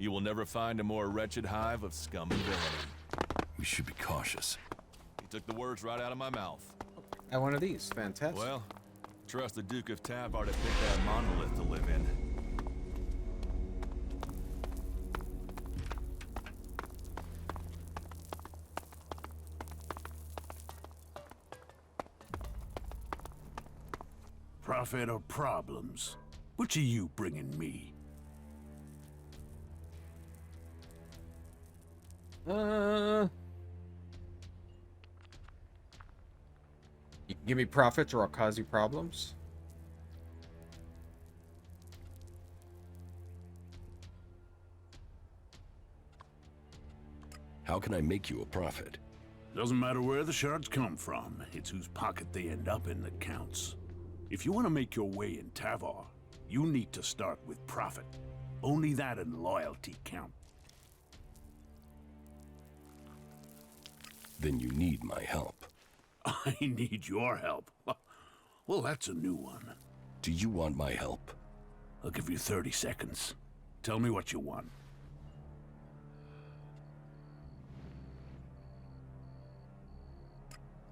You will never find a more wretched hive of scum and villainy. We should be cautious. He took the words right out of my mouth. I one of these. Fantastic. Well, trust the Duke of Tavar to pick that monolith to live in. Profit or problems? Which are you bringing me? You can give me profits or I'll cause you problems. How can I make you a profit? Doesn't matter where the shards come from, it's whose pocket they end up in that counts. If you want to make your way in Tavar, you need to start with profit. Only that and loyalty count. Then you need my help. I need your help. Well, that's a new one. Do you want my help? I'll give you 30 seconds. Tell me what you want.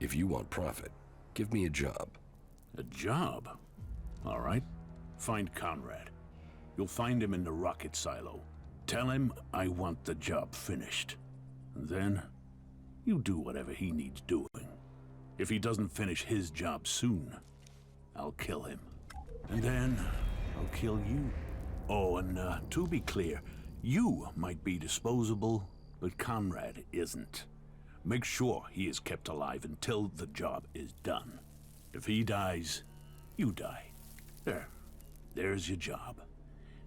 If you want profit, give me a job. A job? All right. Find Conrad. You'll find him in the rocket silo. Tell him I want the job finished. And then, you do whatever he needs doing. If he doesn't finish his job soon, I'll kill him. And then, I'll kill you. Oh, and to be clear, you might be disposable, but Conrad isn't. Make sure he is kept alive until the job is done. If he dies, you die. There's your job.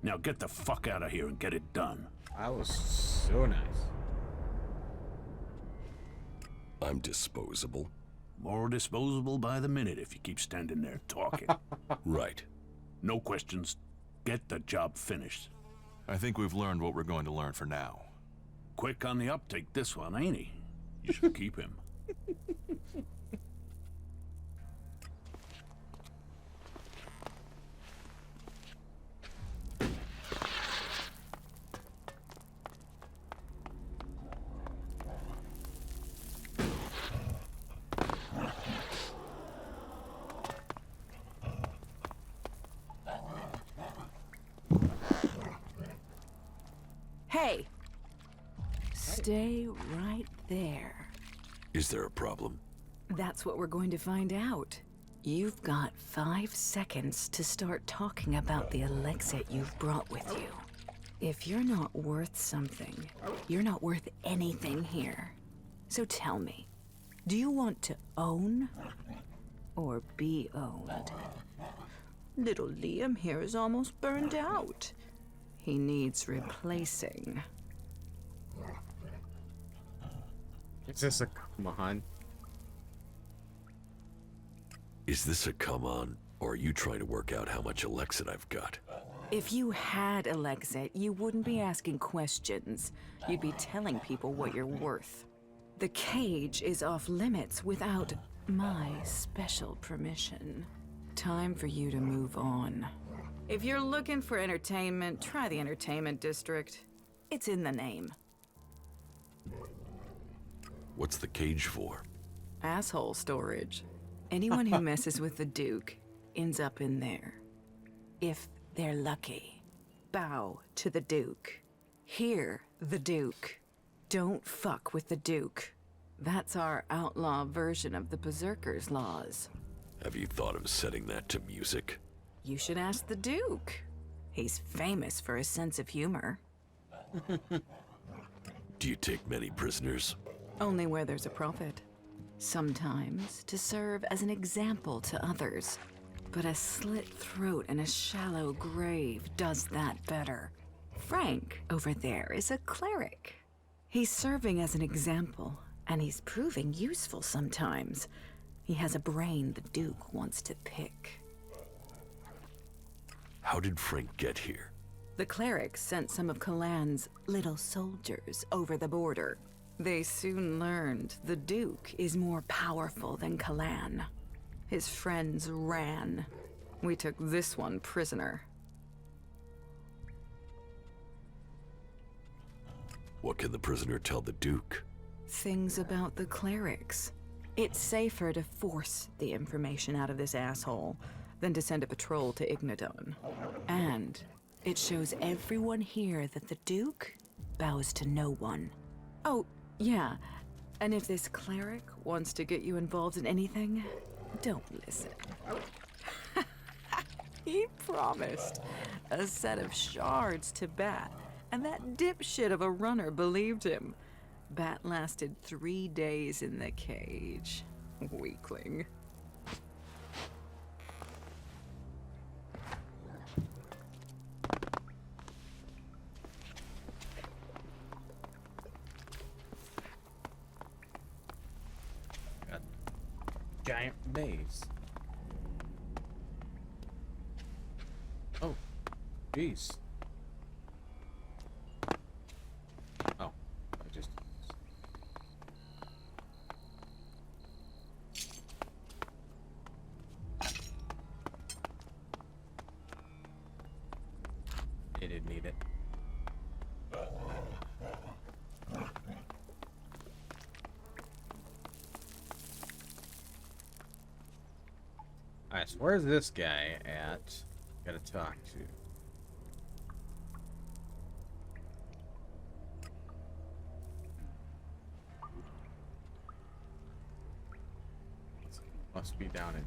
Now get the fuck out of here and get it done. That was so nice. I'm disposable. More disposable by the minute if you keep standing there talking. Right. No questions. Get the job finished. I think we've learned what we're going to learn for now. Quick on the uptake this one, ain't he? You should keep him. Hey! Stay right there. Is there a problem? That's what we're going to find out. You've got 5 seconds to start talking about the Elex you've brought with you. If you're not worth something, you're not worth anything here. So tell me, do you want to own or be owned? Little Liam here is almost burned out. He needs replacing. Is this a come on? Is this a come on, or are you trying to work out how much Alexit I've got? If you had Elexit, you wouldn't be asking questions. You'd be telling people what you're worth. The cage is off limits without my special permission. Time for you to move on. If you're looking for entertainment, try the entertainment district. It's in the name. What's the cage for? Asshole storage. Anyone who messes with the Duke ends up in there. If they're lucky. Bow to the Duke. Hear the Duke. Don't fuck with the Duke. That's our outlaw version of the Berserker's laws. Have you thought of setting that to music? You should ask the Duke. He's famous for his sense of humor. Do you take many prisoners? Only where there's a profit. Sometimes to serve as an example to others. But a slit throat and a shallow grave does that better. Frank over there is a cleric. He's serving as an example, and he's proving useful sometimes. He has a brain the Duke wants to pick. How did Frank get here? The cleric sent some of Kalan's little soldiers over the border. They soon learned the Duke is more powerful than Kalan. His friends ran. We took this one prisoner. What can the prisoner tell the Duke? Things about the clerics. It's safer to force the information out of this asshole than to send a patrol to Ignadon. And it shows everyone here that the Duke bows to no one. Oh, yeah. And if this cleric wants to get you involved in anything, don't listen. He promised a set of shards to Bat, and that dipshit of a runner believed him. Bat lasted 3 days in the cage. Weakling. Got giant maze. Oh, jeez. Oh, I just. It didn't need it. Alright, so where's this guy at? Gotta talk to. Must be down in.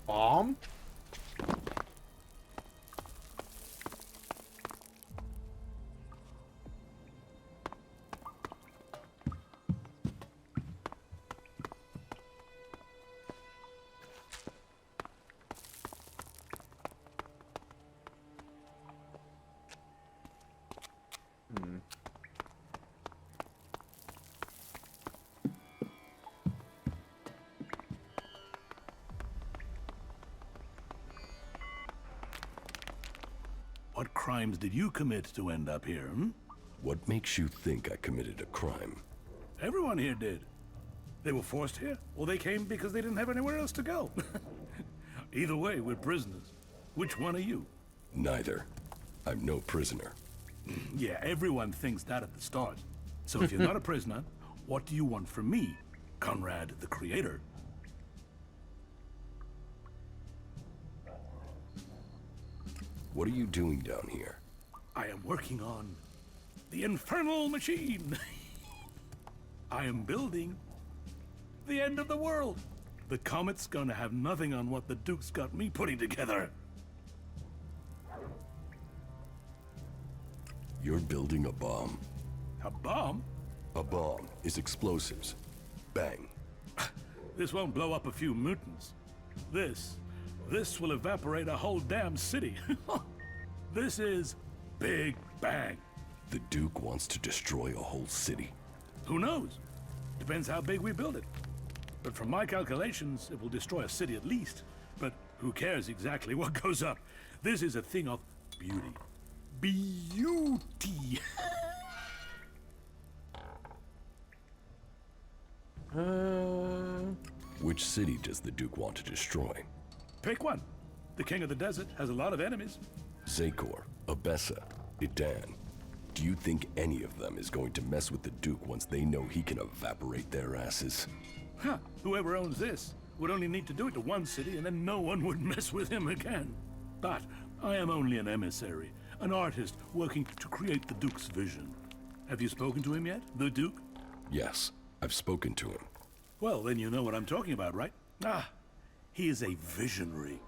Bomb? What crimes did you commit to end up here, hmm? What makes you think I committed a crime? Everyone here did. They were forced here, or they came because they didn't have anywhere else to go. Either way, we're prisoners. Which one are you? Neither. I'm no prisoner. Yeah, everyone thinks that at the start. So if you're not a prisoner, what do you want from me, Conrad the Creator? What are you doing down here? I am working on the infernal machine. I am building the end of the world. The comet's gonna have nothing on what the Duke's got me putting together. You're building a bomb. A bomb? A bomb is explosives. Bang. This won't blow up a few mutants. This will evaporate a whole damn city. This is Big Bang. The Duke wants to destroy a whole city. Who knows? Depends how big we build it. But from my calculations, it will destroy a city at least. But who cares exactly what goes up? This is a thing of beauty. Beauty. Which city does the Duke want to destroy? Pick one. The King of the Desert has a lot of enemies. Zakor, Abessa, Idan. Do you think any of them is going to mess with the Duke once they know he can evaporate their asses? Huh. Whoever owns this would only need to do it to one city and then no one would mess with him again. But I am only an emissary, an artist working to create the Duke's vision. Have you spoken to him yet, the Duke? Yes, I've spoken to him. Well, then you know what I'm talking about, right? Ah, he is a visionary.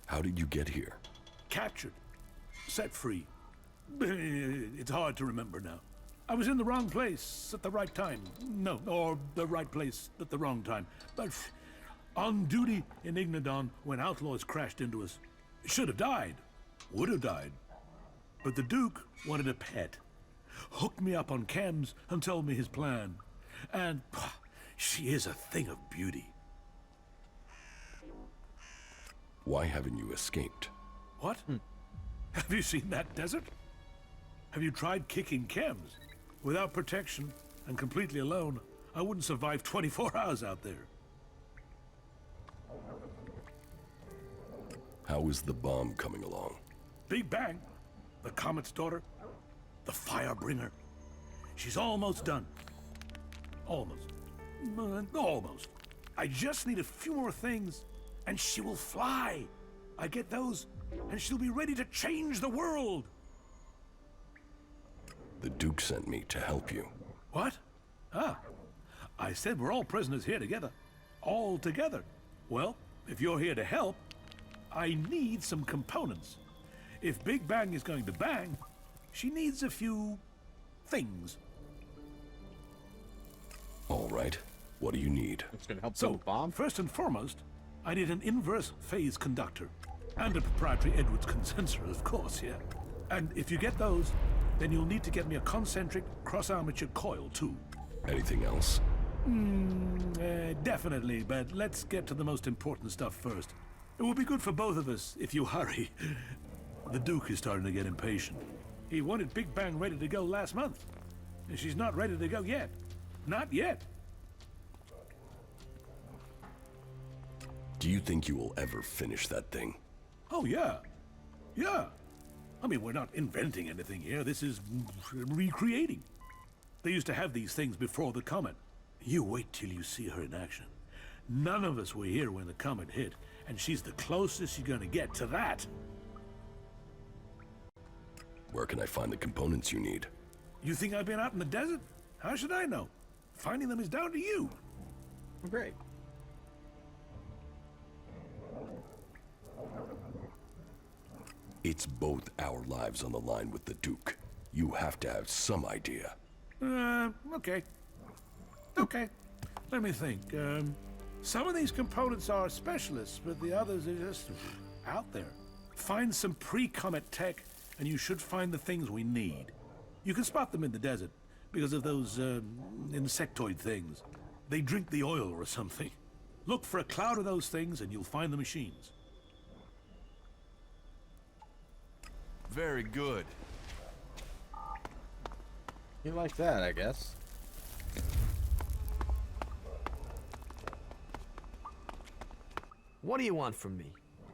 How did you get here? Captured. Set free. It's hard to remember now. I was in the wrong place at the right time. No, or the right place at the wrong time. But on duty in Ignadon when outlaws crashed into us. Should have died. Would have died. But the Duke wanted a pet. Hooked me up on chems and told me his plan. And she is a thing of beauty. Why haven't you escaped? What? Have you seen that desert? Have you tried kicking chems? Without protection and completely alone, I wouldn't survive 24 hours out there. How is the bomb coming along? Big Bang, the Comet's daughter, the Firebringer. She's almost done. Almost. Almost. I just need a few more things, and she will fly. I get those, and she'll be ready to change the world. The Duke sent me to help you. What? Ah, I said we're all prisoners here together. All together. Well, if you're here to help, I need some components. If Big Bang is going to bang, she needs a few things. All right. What do you need? It's gonna help So, build a bomb. first and foremost, I need an inverse phase conductor. And a proprietary Edwards condenser, of course, yeah. And if you get those, then you'll need to get me a concentric cross-armature coil, too. Anything else? Definitely, but let's get to the most important stuff first. It will be good for both of us if you hurry. The Duke is starting to get impatient. He wanted Big Bang ready to go last month. And she's not ready to go yet. Not yet. Do you think you will ever finish that thing? Oh, yeah. Yeah. I mean, we're not inventing anything here. This is recreating. They used to have these things before the comet. You wait till you see her in action. None of us were here when the comet hit, and she's the closest you're gonna get to that. Where can I find the components you need? You think I've been out in the desert? How should I know? Finding them is down to you. Great. It's both our lives on the line with the Duke. You have to have some idea. Okay. Okay. Let me think. Some of these components are specialists, but the others are just out there. Find some pre-comet tech, and you should find the things we need. You can spot them in the desert because of those insectoid things. They drink the oil or something. Look for a cloud of those things, and you'll find the machines. Very good. You like that, I guess. What do you want from me?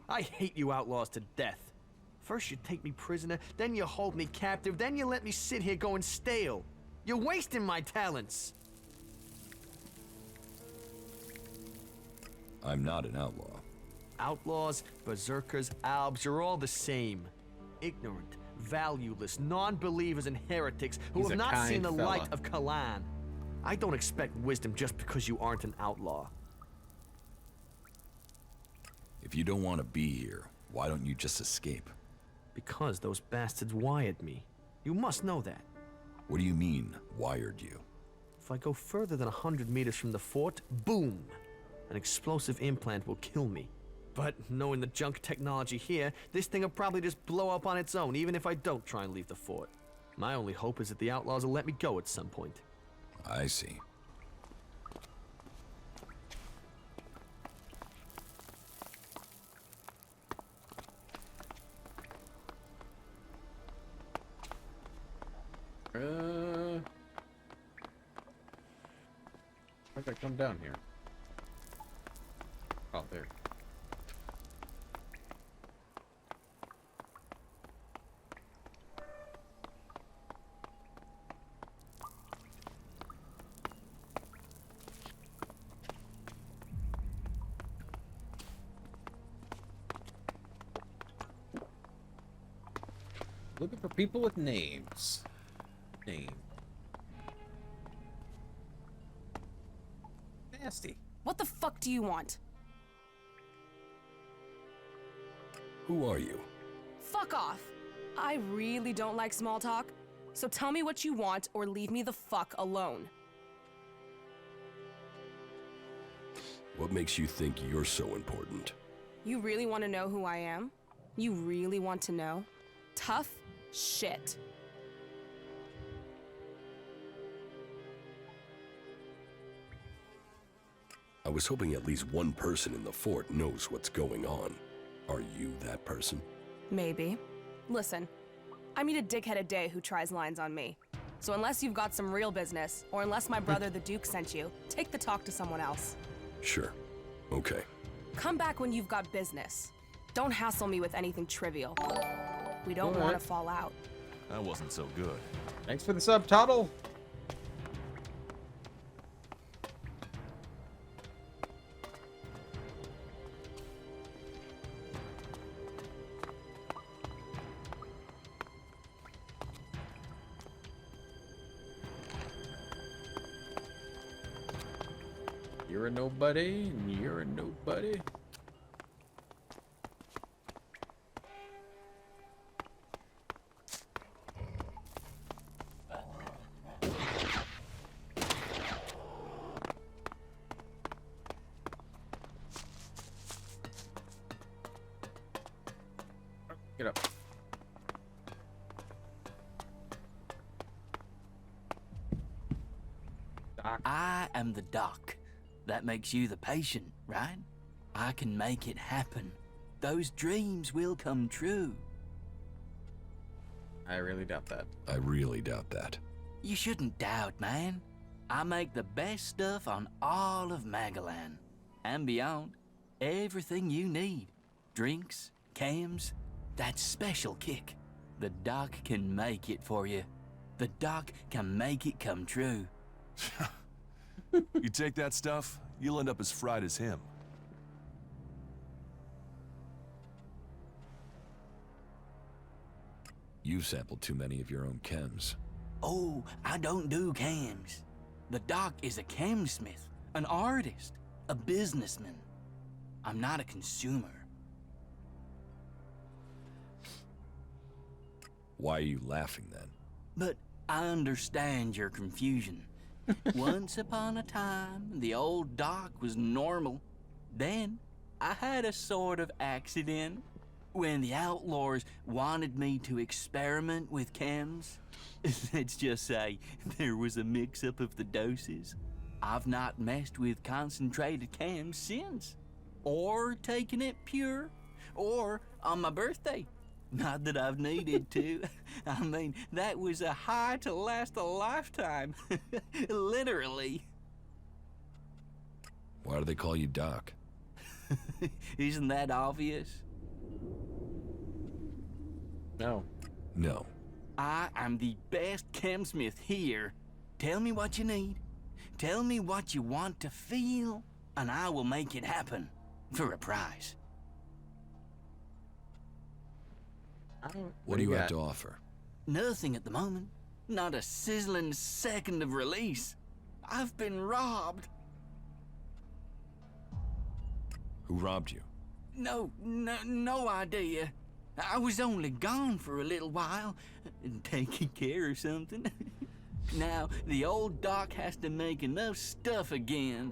I hate you outlaws to death. First you take me prisoner, then you hold me captive, then you let me sit here going stale. You're wasting my talents. I'm not an outlaw. Outlaws, berserkers, albs, you're all the same. Ignorant, valueless, non-believers and heretics who He's have a not seen kind the fella. light of Kalan. I don't expect wisdom just because you aren't an outlaw. If you don't want to be here, why don't you just escape? Because those bastards wired me. You must know that. What do you mean, wired you? If I go further than 100 meters from the fort, boom! An explosive implant will kill me. But knowing the junk technology here, this thing will probably just blow up on its own, even if I don't try and leave the fort. My only hope is that the outlaws will let me go at some point. I see. Where'd I come down here? Oh, there. Looking for people with names. Name. Nasty. What the fuck do you want? Who are you? Fuck off. I really don't like small talk. So tell me what you want or leave me the fuck alone. What makes you think you're so important? You really want to know who I am? You really want to know? Tough shit. I was hoping at least one person in the fort knows what's going on. Are you that person? Maybe. Listen, I meet a dickhead a day who tries lines on me. So unless you've got some real business, or unless my brother the Duke sent you, take the talk to someone else. Sure. Okay. Come back when you've got business. Don't hassle me with anything trivial. We don't All want right. to fall out. That wasn't so good. Thanks for the subtitle. You're a nobody, and you're a nobody. Get up. Doc. I am the doc. That makes you the patient, right? I can make it happen. Those dreams will come true. I really doubt that. I really doubt that. You shouldn't doubt, man. I make the best stuff on all of Magalan. And beyond. Everything you need. Drinks, cams, that special kick. The doc can make it for you. The doc can make it come true. You take that stuff, you'll end up as fried as him. You've sampled too many of your own chems. Oh, I don't do cams. The doc is a camsmith, an artist, a businessman. I'm not a consumer. Why are you laughing then? But I understand your confusion. Once upon a time, the old doc was normal. Then, I had a sort of accident when the outlaws wanted me to experiment with chems. Let's just say there was a mix-up of the doses. I've not messed with concentrated chems since. Or taken it pure. Or on my birthday. Not that I've needed to. I mean, that was a high to last a lifetime. Literally. Why do they call you Doc? Isn't that obvious? No. No. I am the best chemsmith here. Tell me what you need. Tell me what you want to feel, and I will make it happen. For a price. What do you have to offer? Nothing at the moment. Not a sizzling second of release. I've been robbed. Who robbed you? No idea. I was only gone for a little while, taking care of something. Now, the old doc has to make enough stuff again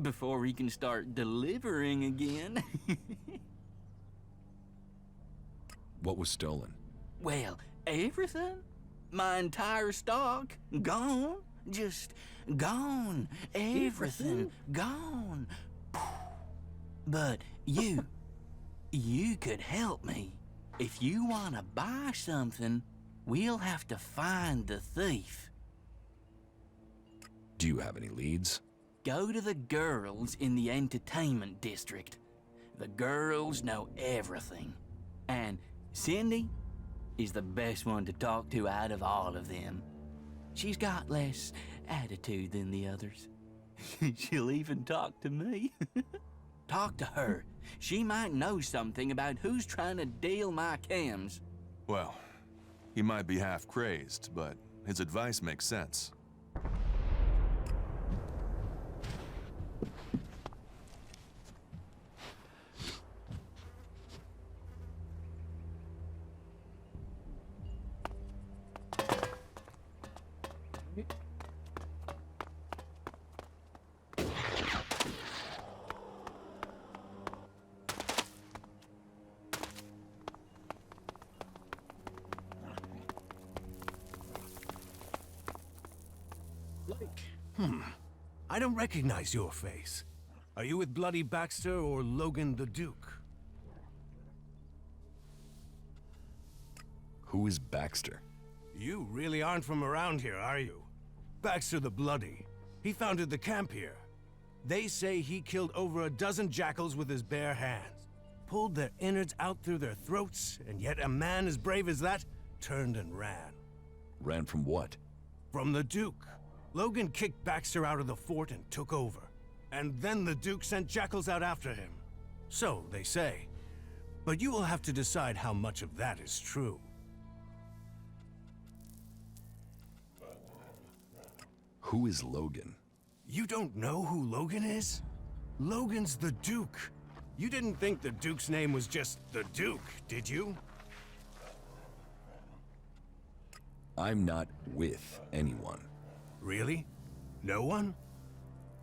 before he can start delivering again. What was stolen? Well, everything. My entire stock. Gone. Just gone. Everything gone. But you could help me. If you want to buy something, we'll have to find the thief. Do you have any leads? Go to the girls in the entertainment district. The girls know everything. And Cindy is the best one to talk to out of all of them. She's got less attitude than the others. She'll even talk to me. Talk to her. She might know something about who's trying to deal my chems. Well, he might be half crazed, but his advice makes sense. I don't recognize your face. Are you with Bloody Baxter or Logan the Duke? Who is Baxter? You really aren't from around here, are you? Baxter the Bloody. He founded the camp here. They say he killed over a dozen jackals with his bare hands, pulled their innards out through their throats, and yet a man as brave as that turned and ran. Ran from what? From the Duke. Logan kicked Baxter out of the fort and took over. And then the Duke sent jackals out after him. So they say. But you will have to decide how much of that is true. Who is Logan? You don't know who Logan is? Logan's the Duke. You didn't think the Duke's name was just the Duke, did you? I'm not with anyone. Really? No one?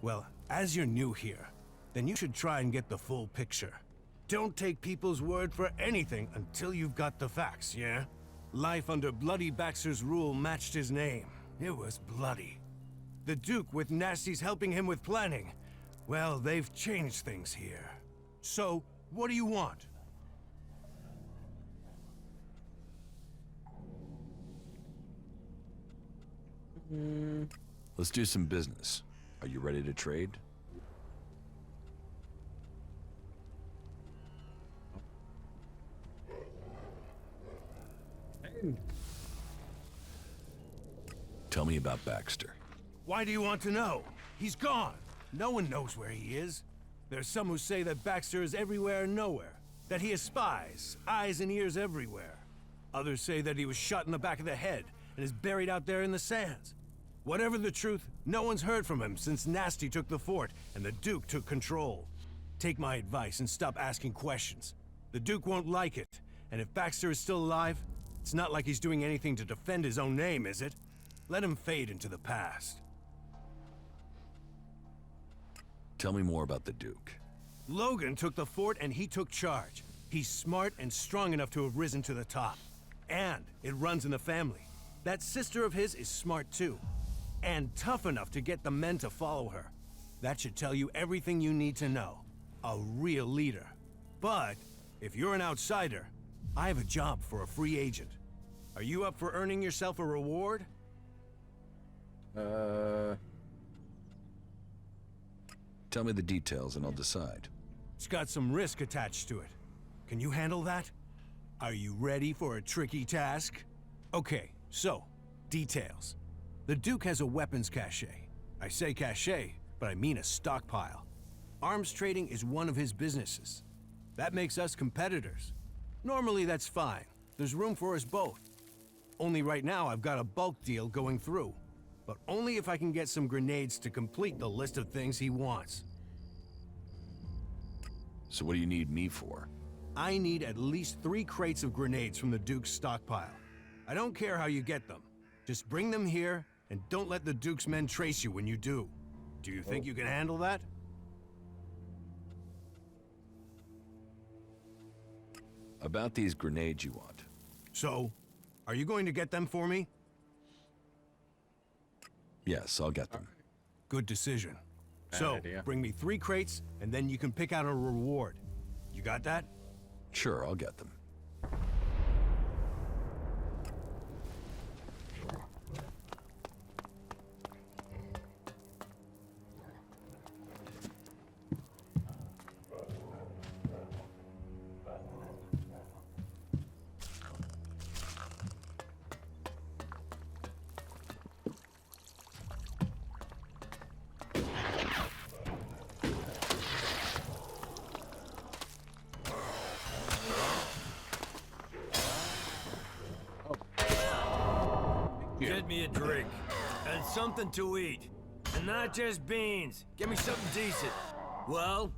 Well, as you're new here, then you should try and get the full picture. Don't take people's word for anything until you've got the facts, yeah? Life under Bloody Baxter's rule matched his name. It was bloody. The Duke, with Nasty's helping him with planning, well, they've changed things here. So, what do you want? Let's do some business. Are you ready to trade? Tell me about Baxter. Why do you want to know? He's gone. No one knows where he is. There's some who say that Baxter is everywhere and nowhere, that he has spies, eyes and ears everywhere. Others say that he was shot in the back of the head and is buried out there in the sands. Whatever the truth, no one's heard from him since Nasty took the fort and the Duke took control. Take my advice and stop asking questions. The Duke won't like it, and if Baxter is still alive, it's not like he's doing anything to defend his own name, is it? Let him fade into the past. Tell me more about the Duke. Logan took the fort and he took charge. He's smart and strong enough to have risen to the top. And it runs in the family. That sister of his is smart too. And tough enough to get the men to follow her. That should tell you everything you need to know. A real leader. But if you're an outsider, I have a job for a free agent. Are you up for earning yourself a reward? Tell me the details and I'll decide. It's got some risk attached to it. Can you handle that? Are you ready for a tricky task? Okay, so, details. The Duke has a weapons cache. I say cache, but I mean a stockpile. Arms trading is one of his businesses. That makes us competitors. Normally that's fine. There's room for us both. Only right now I've got a bulk deal going through. But only if I can get some grenades to complete the list of things he wants. So what do you need me for? I need at least 3 crates of grenades from the Duke's stockpile. I don't care how you get them. Just bring them here, and don't let the Duke's men trace you when you do. Do you think you can handle that? About these grenades you want. So, are you going to get them for me? Yes, I'll get them. Good decision. Bad So, idea. bring me 3 crates, and then you can pick out a reward. You got that? Sure, I'll get them. Get me a drink and something to eat. And not just beans. Get me something decent. Well,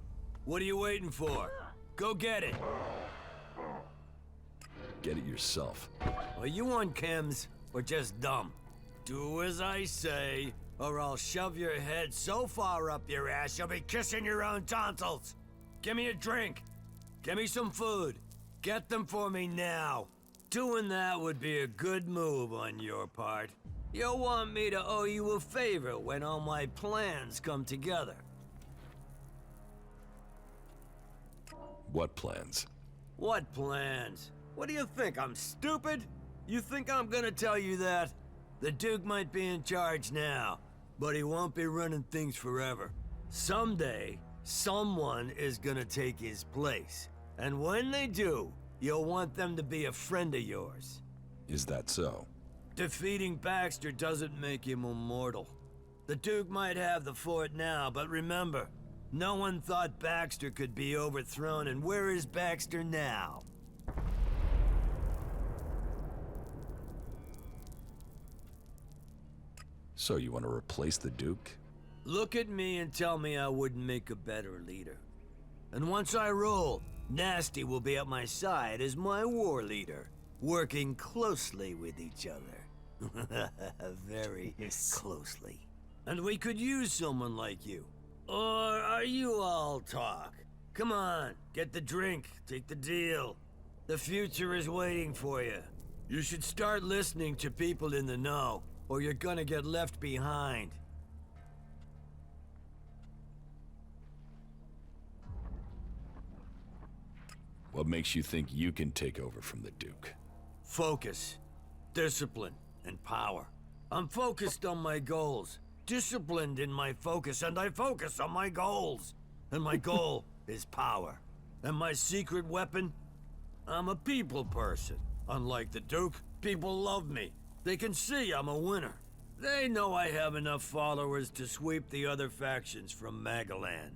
what are you waiting for? Go get it. Get it yourself. Are you on chems or just dumb? Do as I say, or I'll shove your head so far up your ass you'll be kissing your own tonsils. Give me a drink. Give me some food. Get them for me now. Doing that would be a good move on your part. You'll want me to owe you a favor when all my plans come together. What plans? What plans? What do you think, I'm stupid? You think I'm gonna tell you that? The Duke might be in charge now, but he won't be running things forever. Someday, someone is gonna take his place. And when they do, you'll want them to be a friend of yours. Is that so? Defeating Baxter doesn't make him immortal. The Duke might have the fort now, but remember, no one thought Baxter could be overthrown, and where is Baxter now? So you want to replace the Duke? Look at me and tell me I wouldn't make a better leader. And once I rule, Nasty will be at my side as my war leader, working closely with each other. Very closely. And we could use someone like you. Or are you all talk? Come on, get the drink, take the deal. The future is waiting for you. You should start listening to people in the know, or you're gonna get left behind. What makes you think you can take over from the Duke? Focus, discipline, and power. I'm focused on my goals, disciplined in my focus, and I focus on my goals. And my goal is power. And my secret weapon? I'm a people person. Unlike the Duke, people love me. They can see I'm a winner. They know I have enough followers to sweep the other factions from Magalan.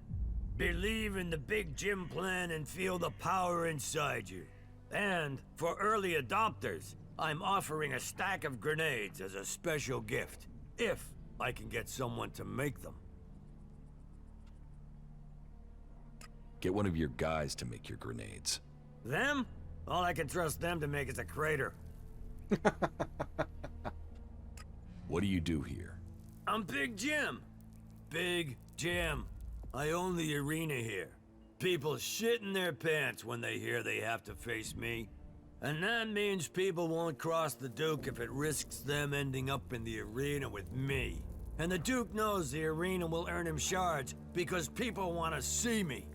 Believe in the Big Jim plan and feel the power inside you. And for early adopters, I'm offering a stack of grenades as a special gift, if I can get someone to make them. Get one of your guys to make your grenades. Them? All I can trust them to make is a crater. What do you do here? I'm Big Jim. Big Jim. I own the arena here. People shit in their pants when they hear they have to face me. And that means people won't cross the Duke if it risks them ending up in the arena with me. And the Duke knows the arena will earn him shards because people want to see me.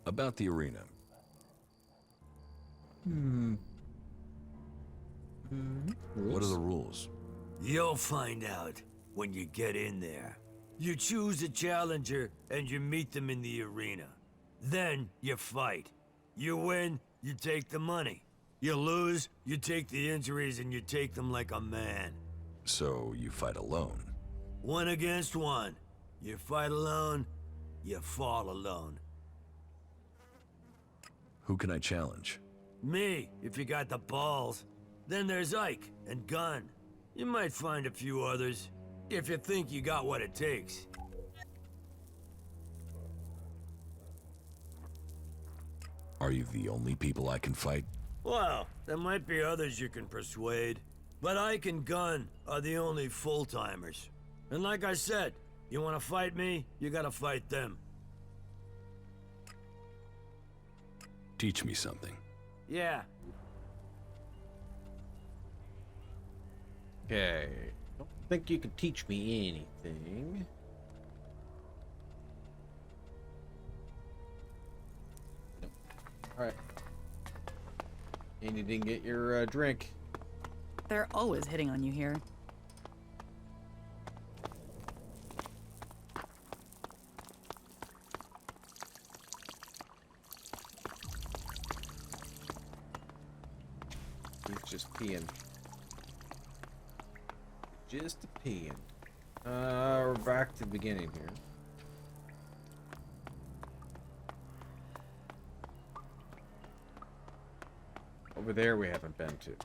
About the arena. What are the rules? You'll find out when you get in there. You choose a challenger and you meet them in the arena. Then you fight. You win, you take the money. You lose, you take the injuries and you take them like a man. So you fight alone? 1 against 1. You fight alone, you fall alone. Who can I challenge? Me, if you got the balls. Then there's Ike and Gunn. You might find a few others, if you think you got what it takes. Are you the only people I can fight? Well, there might be others you can persuade. But Ike and Gunn are the only full-timers. And like I said, you want to fight me, you gotta fight them. Teach me something. Yeah. Okay. Don't think you can teach me anything. Nope. Alright. And you didn't get your drink. They're always hitting on you here. He's just peeing. Just a peeing. We're back to the beginning here. Over there we haven't been to.